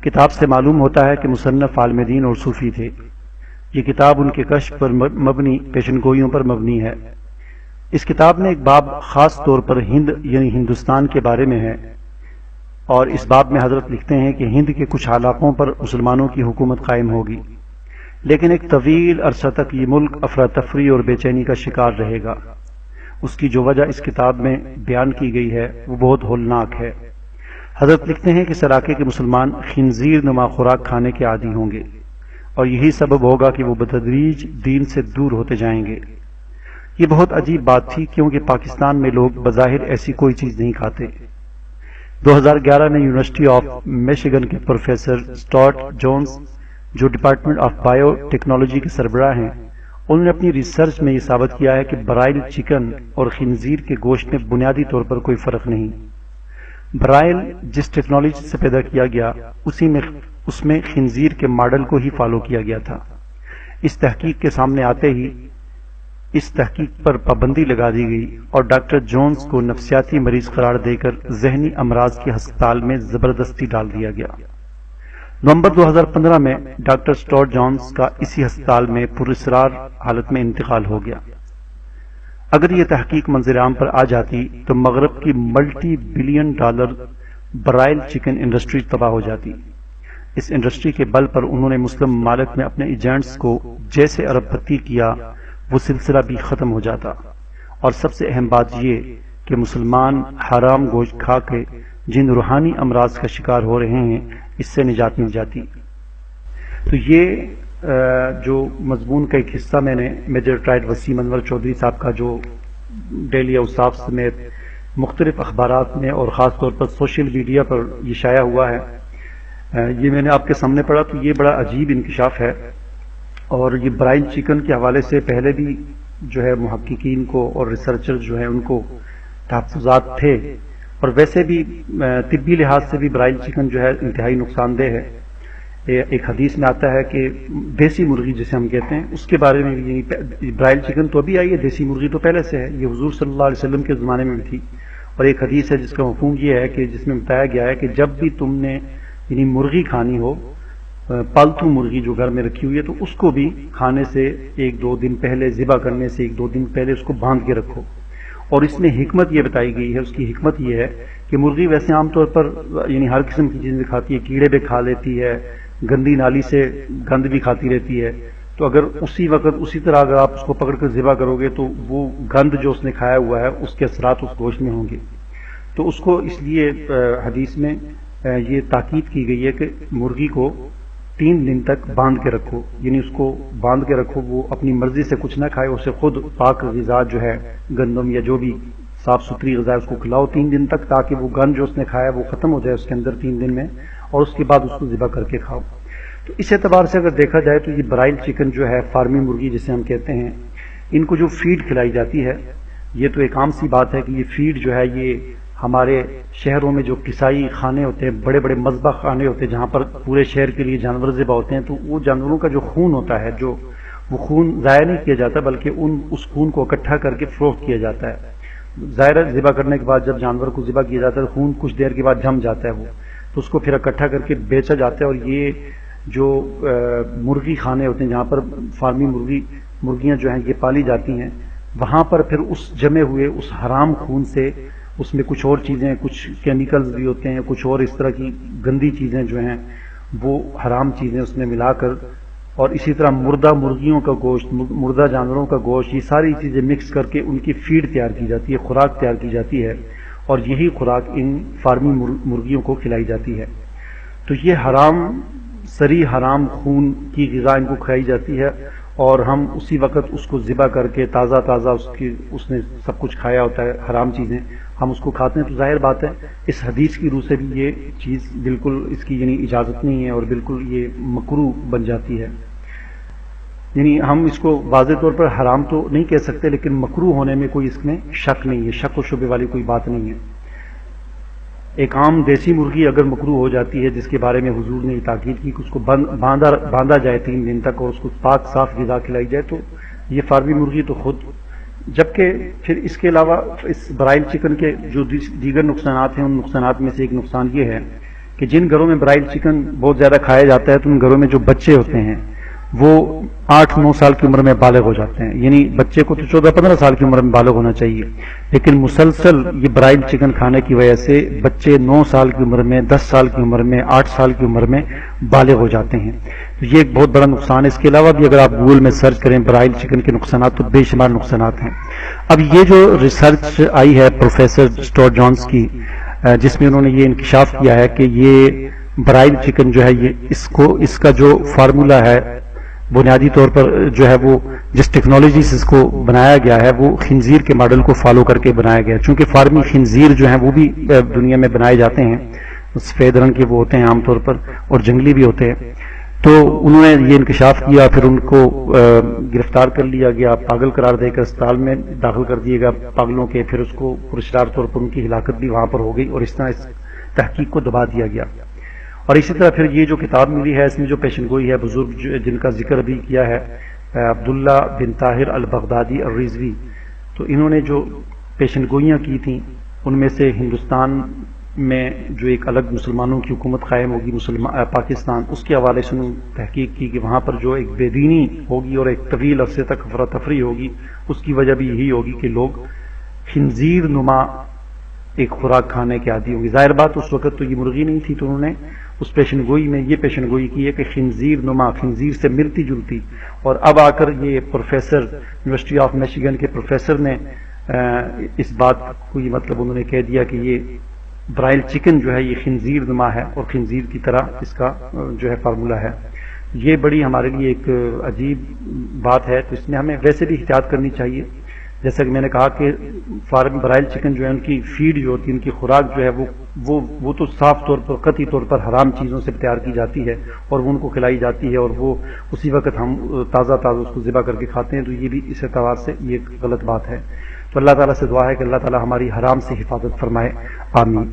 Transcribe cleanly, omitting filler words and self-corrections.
کتاب سے معلوم ہوتا ہے کہ مصنف عالم دین اور صوفی تھے۔ یہ کتاب ان کے کشف پر مبنی پیشن گوئیوں پر مبنی ہے۔ اس کتاب میں ایک باب خاص طور پر ہند یعنی ہندوستان کے بارے میں ہے، اور اس باب میں حضرت لکھتے ہیں کہ ہند کے کچھ علاقوں پر مسلمانوں کی حکومت قائم ہوگی، لیکن ایک طویل عرصہ تک یہ ملک افراتفری اور بے چینی کا شکار رہے گا۔ اس کی جو وجہ اس کتاب میں بیان کی گئی ہے وہ بہت ہولناک ہے۔ حضرت لکھتے ہیں کہ اس علاقے کے مسلمان خنزیر نما خوراک کھانے کے عادی ہوں گے، اور یہی سبب ہوگا کہ وہ بتدریج دین سے دور ہوتے جائیں گے۔ یہ بہت عجیب بات تھی، کیونکہ پاکستان میں لوگ بظاہر ایسی کوئی چیز نہیں کھاتے۔ 2011 میں یونیورسٹی آف میشیگن کے پروفیسر اسٹارٹ جونز، جو ڈپارٹمنٹ آف بائیو ٹیکنالوجی کے سربراہ ہیں، انہوں نے اپنی ریسرچ میں یہ ثابت کیا ہے کہ برائل چکن اور خنزیر کے گوشت میں بنیادی طور پر کوئی فرق نہیں۔ برائل جس ٹیکنالوجی سے پیدا کیا گیا اس میں خنزیر کے ماڈل کو ہی فالو کیا گیا تھا۔ اس تحقیق کے سامنے آتے ہی اس تحقیق پر پابندی لگا دی گئی اور ڈاکٹر جونز کو نفسیاتی مریض قرار دے کر ذہنی امراض کے ہسپتال میں زبردستی ڈال دیا گیا۔ نومبر 2015 میں ڈاکٹر اسٹارٹ جونز کا اسی ہسپتال میں پراسرار حالت میں انتقال ہو گیا۔ اگر یہ تحقیق منظر عام پر آ جاتی تو مغرب کی multi billion dollar broil chicken industry تباہ ہو جاتی۔ اس انڈسٹری کے بل پر انہوں نے مسلم ممالک میں اپنے ایجنٹس کو جیسے ارب پتی کیا، وہ سلسلہ بھی ختم ہو جاتا۔ اور سب سے اہم بات یہ کہ مسلمان حرام گوشت کھا کے جن روحانی امراض کا شکار ہو رہے ہیں، اس سے نجات مل جاتی۔ تو یہ جو مضمون کا ایک حصہ میں نے میجر ٹرائیڈ وسیم انور چودھری صاحب کا جو ڈیلی اوصاف سمیت مختلف اخبارات میں اور خاص طور پر سوشل میڈیا پر یہ شائع ہوا ہے، یہ میں نے آپ کے سامنے پڑھا، تو یہ بڑا عجیب انکشاف ہے۔ اور یہ برائل چکن کے حوالے سے پہلے بھی جو ہے محققین کو اور ریسرچر جو ہیں ان کو تحفظات تھے، اور ویسے بھی طبی لحاظ سے بھی برائل چکن جو ہے انتہائی نقصان دہ ہے۔ ایک حدیث میں آتا ہے کہ دیسی مرغی جسے ہم کہتے ہیں، اس کے بارے میں بھی برائل چکن تو ابھی آئی ہے، دیسی مرغی تو پہلے سے ہے، یہ حضور صلی اللہ علیہ وسلم کے زمانے میں بھی تھی۔ اور ایک حدیث ہے جس کا مفہوم یہ ہے کہ جس میں بتایا گیا ہے کہ جب بھی تم نے یعنی مرغی کھانی ہو، پالتو مرغی جو گھر میں رکھی ہوئی ہے، تو اس کو بھی کھانے سے ایک دو دن پہلے، ذبح کرنے سے ایک دو دن پہلے اس کو باندھ کے رکھو۔ اور اس میں حکمت یہ بتائی گئی ہے، اس کی حکمت یہ ہے کہ مرغی ویسے عام طور پر یعنی ہر قسم کی چیزیں کھاتی ہے، کیڑے بھی کھا لیتی ہے، گندی نالی سے گند بھی کھاتی رہتی ہے، تو اگر اسی وقت اسی طرح اگر آپ اس کو پکڑ کر ذبح کرو گے تو وہ گند جو اس نے کھایا ہوا ہے اس کے اثرات اس گوشت میں ہوں گے۔ تو اس کو اس لیے حدیث میں یہ تاکید کی گئی ہے کہ مرغی کو 3 دن تک باندھ کے رکھو، یعنی اس کو باندھ کے رکھو، وہ اپنی مرضی سے کچھ نہ کھائے، اسے خود پاک غذا جو ہے گندم یا جو بھی صاف ستھری غذا اس کو کھلاؤ 3 دن تک، تاکہ وہ گند جو اس نے کھایا وہ ختم ہو جائے اس کے اندر 3 دن میں، اور اس کے بعد اس کو ذبح کر کے کھاؤ۔ تو اس اعتبار سے اگر دیکھا جائے تو یہ برائل چکن جو ہے، فارمی مرغی جسے ہم کہتے ہیں، ان کو جو فیڈ کھلائی جاتی ہے، یہ تو ایک عام سی بات ہے کہ یہ فیڈ جو ہے یہ ہمارے شہروں میں جو قصائی خانے ہوتے ہیں، بڑے بڑے مذبح خانے ہوتے ہیں جہاں پر پورے شہر کے لیے جانور ذبح ہوتے ہیں، تو وہ جانوروں کا جو خون ہوتا ہے، جو وہ خون ضائع نہیں کیا جاتا بلکہ اس خون کو اکٹھا کر کے فروخت کیا جاتا ہے۔ ظاہر ہے ذبح کرنے کے بعد جب جانور کو ذبح کیا جاتا ہے، خون کچھ دیر کے بعد جم جاتا ہے، وہ تو اس کو پھر اکٹھا کر کے بیچا جاتا ہے۔ اور یہ جو مرغی خانے ہوتے ہیں جہاں پر فارمی مرغیاں جو ہیں یہ پالی جاتی ہیں، وہاں پر پھر اس جمے ہوئے اس حرام خون سے اس میں کچھ اور چیزیں، کچھ کیمیکلز بھی ہوتے ہیں، کچھ اور اس طرح کی گندی چیزیں جو ہیں وہ حرام چیزیں اس میں ملا کر، اور اسی طرح مردہ مرغیوں کا گوشت، مردہ جانوروں کا گوشت، یہ ساری چیزیں مکس کر کے ان کی فیڈ تیار کی جاتی ہے، خوراک تیار کی جاتی ہے، اور یہی خوراک ان فارمی مرغیوں کو کھلائی جاتی ہے۔ تو یہ حرام خون کی غذا ان کو کھلائی جاتی ہے، اور ہم اسی وقت اس کو ذبح کر کے تازہ اس نے سب کچھ کھایا ہوتا ہے، حرام چیزیں ہم اس کو کھاتے ہیں۔ تو ظاہر بات ہے اس حدیث کی روح سے بھی یہ چیز بالکل اس کی یعنی اجازت نہیں ہے، اور بالکل یہ مکروہ بن جاتی ہے۔ یعنی ہم اس کو واضح طور پر حرام تو نہیں کہہ سکتے، لیکن مکروہ ہونے میں کوئی اس میں شک نہیں ہے، شک و شبے والی کوئی بات نہیں ہے۔ ایک عام دیسی مرغی اگر مکروہ ہو جاتی ہے، جس کے بارے میں حضور نے تاکید کی کہ اس کو باندھا جائے 3 دن تک اور اس کو پاک صاف غذا کھلائی جائے، تو یہ فارمی مرغی تو خود، جبکہ پھر اس کے علاوہ اس برائل چکن کے جو دیگر نقصانات ہیں، ان نقصانات میں سے ایک نقصان یہ ہے کہ جن گھروں میں برائل چکن بہت زیادہ کھایا جاتا ہے تو ان گھروں میں جو بچے ہوتے ہیں وہ 8-9 سال کی عمر میں بالغ ہو جاتے ہیں، یعنی بچے کو تو 14-15 سال کی عمر میں بالغ ہونا چاہیے، لیکن مسلسل یہ برائل چکن کھانے کی وجہ سے بچے 9 سال کی عمر میں، 10 سال کی عمر میں، 8 سال کی عمر میں بالغ ہو جاتے ہیں۔ تو یہ ایک بہت بڑا نقصان ہے۔ اس کے علاوہ بھی اگر آپ گوگل میں سرچ کریں برائل چکن کے نقصانات تو بے شمار نقصانات ہیں۔ اب یہ جو ریسرچ آئی ہے پروفیسر اسٹورٹ جونز کی، جس میں انہوں نے یہ انکشاف کیا ہے کہ یہ برائل چکن جو ہے یہ اس کا جو فارمولا ہے بنیادی طور پر جو ہے وہ جس ٹیکنالوجی سے اس کو بنایا گیا ہے وہ خنزیر کے ماڈل کو فالو کر کے بنایا گیا ہے، چونکہ فارمی خنزیر جو ہیں وہ بھی دنیا میں بنائے جاتے ہیں، سفید رنگ کے وہ ہوتے ہیں عام طور پر اور جنگلی بھی ہوتے ہیں۔ تو انہوں نے یہ انکشاف کیا، پھر ان کو گرفتار کر لیا گیا، پاگل قرار دے کر اسپتال میں داخل کر دیے گا پاگلوں کے، پھر اس کو پراسرار طور پر ان کی ہلاکت بھی وہاں پر ہو گئی اور اس طرح اس تحقیق کو دبا دیا گیا۔ اور اسی طرح پھر یہ جو کتاب ملی ہے اس میں جو پیشن گوئی ہے بزرگ جن کا ذکر بھی کیا ہے عبداللہ بن طاہر البغدادی الرضوی، تو انہوں نے جو پیشن گوئیاں کی تھیں ان میں سے ہندوستان میں جو ایک الگ مسلمانوں کی حکومت قائم ہوگی پاکستان، اس کے حوالے سے انہوں نے تحقیق کی کہ وہاں پر جو ایک بے دینی ہوگی اور ایک طویل عرصے تک افراتفری ہوگی، اس کی وجہ بھی یہی ہوگی کہ لوگ خنزیر نما ایک خوراک کھانے کے عادی ہوں گے۔ ظاہر بات اس وقت تو یہ مرغی نہیں تھی، تو انہوں نے اس پیشن گوئی میں یہ پیشن گوئی کی ہے کہ خنزیر نما، خنزیر سے ملتی جلتی، اور اب آ کر یہ پروفیسر یونیورسٹی آف میشیگن کے پروفیسر نے اس بات کو یہ مطلب انہوں نے کہہ دیا کہ یہ برائل چکن جو ہے یہ خنزیر نما ہے اور خنزیر کی طرح اس کا جو ہے فارمولہ ہے۔ یہ بڑی ہمارے لیے ایک عجیب بات ہے، تو اس میں ہمیں ویسے بھی احتیاط کرنی چاہیے۔ جیسا کہ میں نے کہا کہ فارم برائل چکن جو ہے ان کی فیڈ جو ہوتی ہے، ان کی خوراک جو ہے وہ تو صاف طور پر قطعی طور پر حرام چیزوں سے تیار کی جاتی ہے اور وہ ان کو کھلائی جاتی ہے، اور وہ اسی وقت ہم تازہ اس کو ذبح کر کے کھاتے ہیں، تو یہ بھی اس اعتبار سے یہ ایک غلط بات ہے۔ تو اللہ تعالیٰ سے دعا ہے کہ اللہ تعالیٰ ہماری حرام سے حفاظت فرمائے، آمین۔